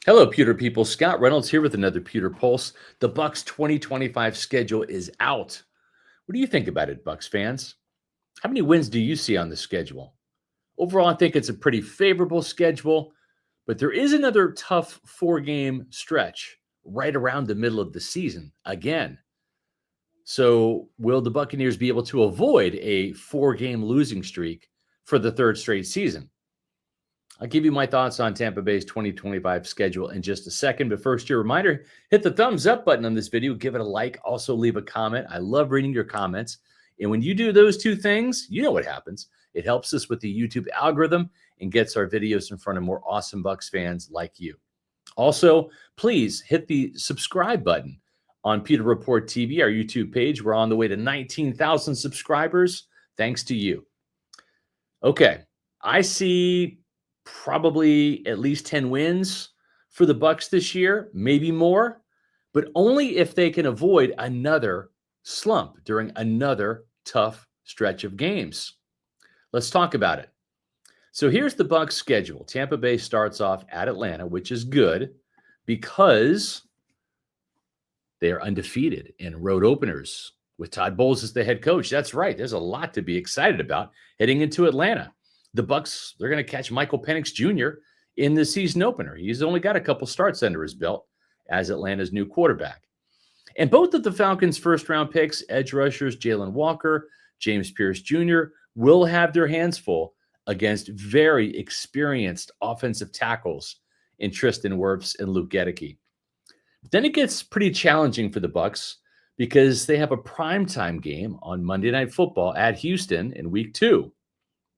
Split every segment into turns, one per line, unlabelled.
Hello, Pewter people. Scott Reynolds here with another Pewter Pulse. The Bucs 2025 schedule is out. What do you think about it, Bucs fans? How many wins do you see on the schedule? Overall, I think it's a pretty favorable schedule, but there is another tough four-game stretch right around the middle of the season again. So, will the Buccaneers be able to avoid a four-game losing streak for the third straight season? I'll give you my thoughts on Tampa Bay's 2025 schedule in just a second. But first, your reminder, hit the thumbs up button on this video, give it a like, also leave a comment. I love reading your comments. And when you do those two things, you know what happens. It helps us with the YouTube algorithm and gets our videos in front of more awesome Bucs fans like you. Also, please hit the subscribe button on Pewter Report TV, our YouTube page. We're on the way to 19,000 subscribers, thanks to you. Okay, I see probably at least 10 wins for the Bucs this year, maybe more, but only if they can avoid another slump during another tough stretch of games. Let's talk about it. So here's the Bucs schedule. Tampa Bay starts off at Atlanta, which is good because they are undefeated in road openers with Todd Bowles as the head coach. That's right. There's a lot to be excited about heading into Atlanta. The Bucs, they're going to catch Michael Penix Jr. in the season opener. He's only got a couple starts under his belt as Atlanta's new quarterback. And both of the Falcons' first-round picks, edge rushers Jalen Walker, James Pierce Jr., will have their hands full against very experienced offensive tackles in Tristan Wirfs and Luke Goedeke. Then it gets pretty challenging for the Bucs because they have a primetime game on Monday Night Football at Houston in Week 2.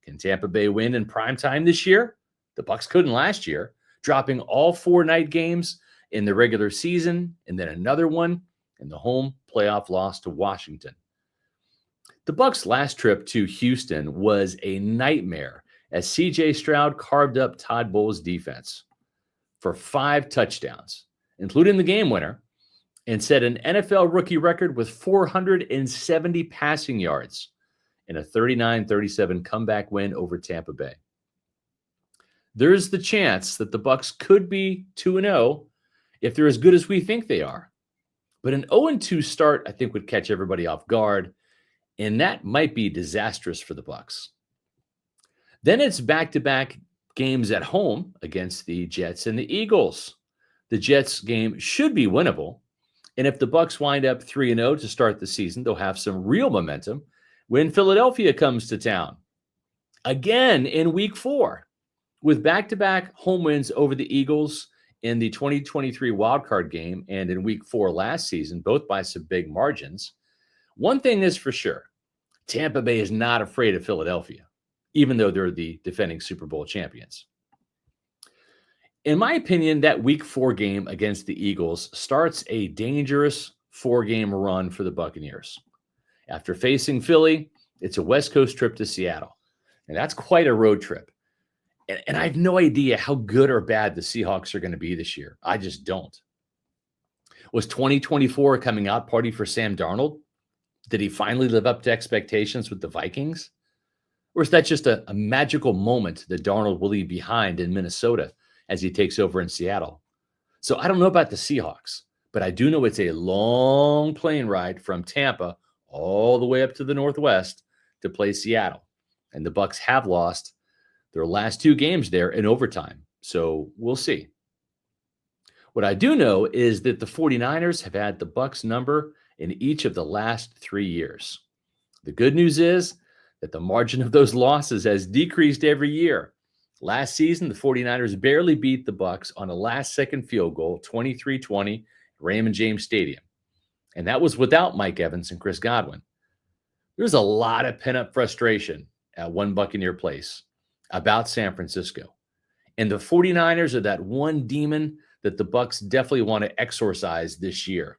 Can Tampa Bay win in primetime this year? The Bucs couldn't last year, dropping all 4 night games in the regular season and then another one in the home playoff loss to Washington. The Bucs' last trip to Houston was a nightmare as C.J. Stroud carved up Todd Bowles' defense for 5 touchdowns, including the game winner, and set an NFL rookie record with 470 passing yards in a 39-37 comeback win over Tampa Bay. There's the chance that the Bucs could be 2-0 if they're as good as we think they are. But an 0-2 start, I think, would catch everybody off guard, and that might be disastrous for the Bucs. Then it's back-to-back games at home against the Jets and the Eagles. The Jets game should be winnable, and if the Bucs wind up 3-0 to start the season, they'll have some real momentum when Philadelphia comes to town. Again in Week 4, with back-to-back home wins over the Eagles in the 2023 wildcard game and in Week 4 last season, both by some big margins. One thing is for sure, Tampa Bay is not afraid of Philadelphia, even though they're the defending Super Bowl champions. In my opinion, that Week 4 game against the Eagles starts a dangerous 4-game run for the Buccaneers. After facing Philly, it's a West Coast trip to Seattle. And that's quite a road trip. And I have no idea how good or bad the Seahawks are going to be this year. I just don't. Was 2024 a coming out party for Sam Darnold? Did he finally live up to expectations with the Vikings? Or is that just a magical moment that Darnold will leave behind in Minnesota as he takes over in Seattle? So I don't know about the Seahawks, but I do know it's a long plane ride from Tampa all the way up to the Northwest to play Seattle. And the Bucs have lost their last 2 games there in overtime. So we'll see. What I do know is that the 49ers have had the Bucs number in each of the last 3 years. The good news is that the margin of those losses has decreased every year. Last season, the 49ers barely beat the Bucs on a last-second field goal, 23-20, at Raymond James Stadium. And that was without Mike Evans and Chris Godwin. There's a lot of pent-up frustration at One Buccaneer Place about San Francisco. And the 49ers are that one demon that the Bucs definitely want to exorcise this year.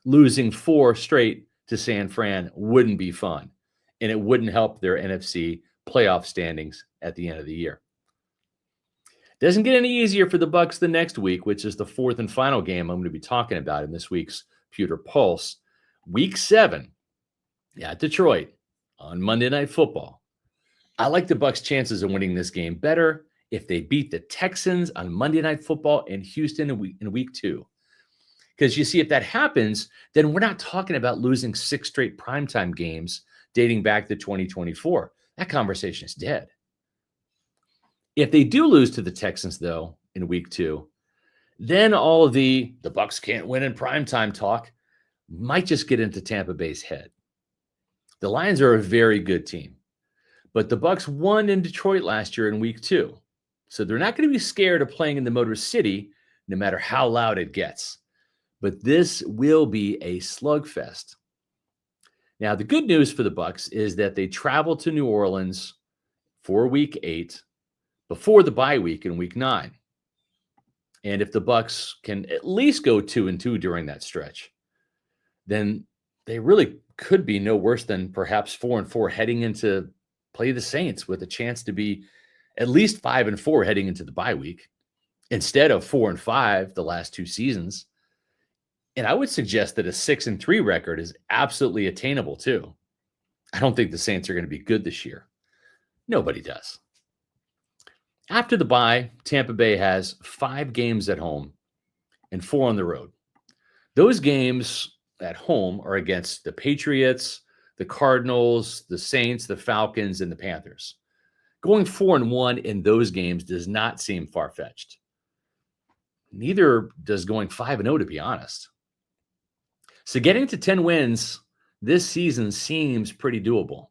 Losing 4 straight to San Fran wouldn't be fun, and it wouldn't help their NFC playoff standings at the end of the year. Doesn't get any easier for the Bucs the next week, which is the 4th and final game I'm going to be talking about in this week's Pewter Pulse. Week 7 at Detroit on Monday Night Football. I like the Bucs' chances of winning this game better if they beat the Texans on Monday Night Football in Houston in week 2. Because you see, if that happens, then we're not talking about losing 6 straight primetime games dating back to 2024. That conversation is dead. If they do lose to the Texans, though, in week 2, then all of the Bucs can't win in primetime talk might just get into Tampa Bay's head. The Lions are a very good team, but the Bucs won in Detroit last year in week 2. So they're not going to be scared of playing in the Motor City, no matter how loud it gets. But this will be a slugfest. Now, the good news for the Bucs is that they travel to New Orleans for week 8 before the bye week in week 9. And if the Bucs can at least go 2-2 during that stretch, then they really could be no worse than perhaps 4-4 heading into play the Saints, with a chance to be at least 5-4 heading into the bye week instead of 4-5 the last 2 seasons. And I would suggest that a 6-3 record is absolutely attainable too. I don't think the Saints are going to be good this year. Nobody does. After the bye, Tampa Bay has 5 games at home and 4 on the road. Those games at home are against the Patriots, the Cardinals, the Saints, the Falcons, and the Panthers. Going 4-1 in those games does not seem far-fetched. Neither does going 5-0, to be honest. So getting to 10 wins this season seems pretty doable.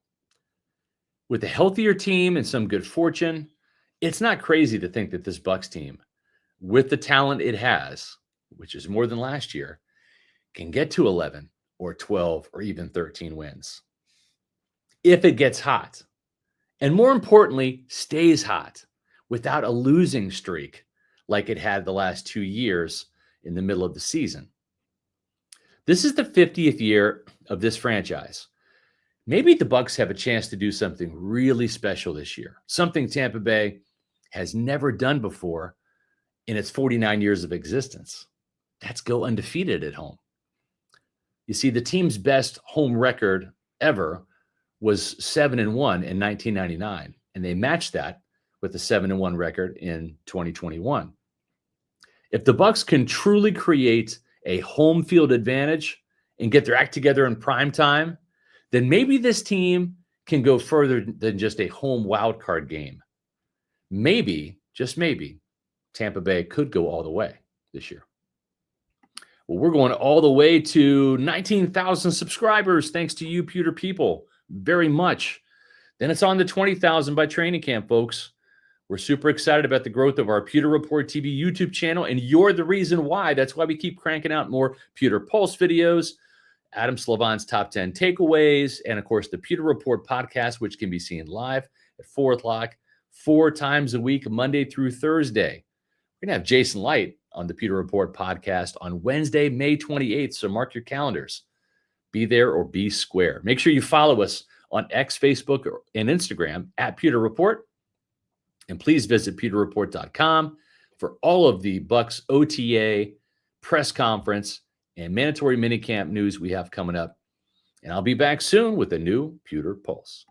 With a healthier team and some good fortune, it's not crazy to think that this Bucs team, with the talent it has, which is more than last year, can get to 11 or 12 or even 13 wins. If it gets hot, and more importantly, stays hot without a losing streak like it had the last 2 years in the middle of the season. This is the 50th year of this franchise. Maybe the Bucs have a chance to do something really special this year, something Tampa Bay has never done before in its 49 years of existence. That's go undefeated at home. You see, the team's best home record ever was 7-1 in 1999, and they matched that with a 7-1 record in 2021. If the Bucs can truly create a home field advantage and get their act together in prime time, then maybe this team can go further than just a home wild card game. Maybe, just maybe, Tampa Bay could go all the way this year. Well, we're going all the way to 19,000 subscribers. Thanks to you, Pewter people, very much. Then it's on to 20,000 by training camp, folks. We're super excited about the growth of our Pewter Report TV YouTube channel, and you're the reason why. That's why we keep cranking out more Pewter Pulse videos, Adam Slavan's Top 10 Takeaways, and, of course, the Pewter Report podcast, which can be seen live at 4 o'clock, 4 times a week, Monday through Thursday. We're going to have Jason Light on the Pewter Report podcast on Wednesday, May 28th, so mark your calendars. Be there or be square. Make sure you follow us on X, Facebook, and Instagram at Pewter Report. And please visit pewterreport.com for all of the Bucs OTA, press conference, and mandatory minicamp news we have coming up. And I'll be back soon with a new Pewter Pulse.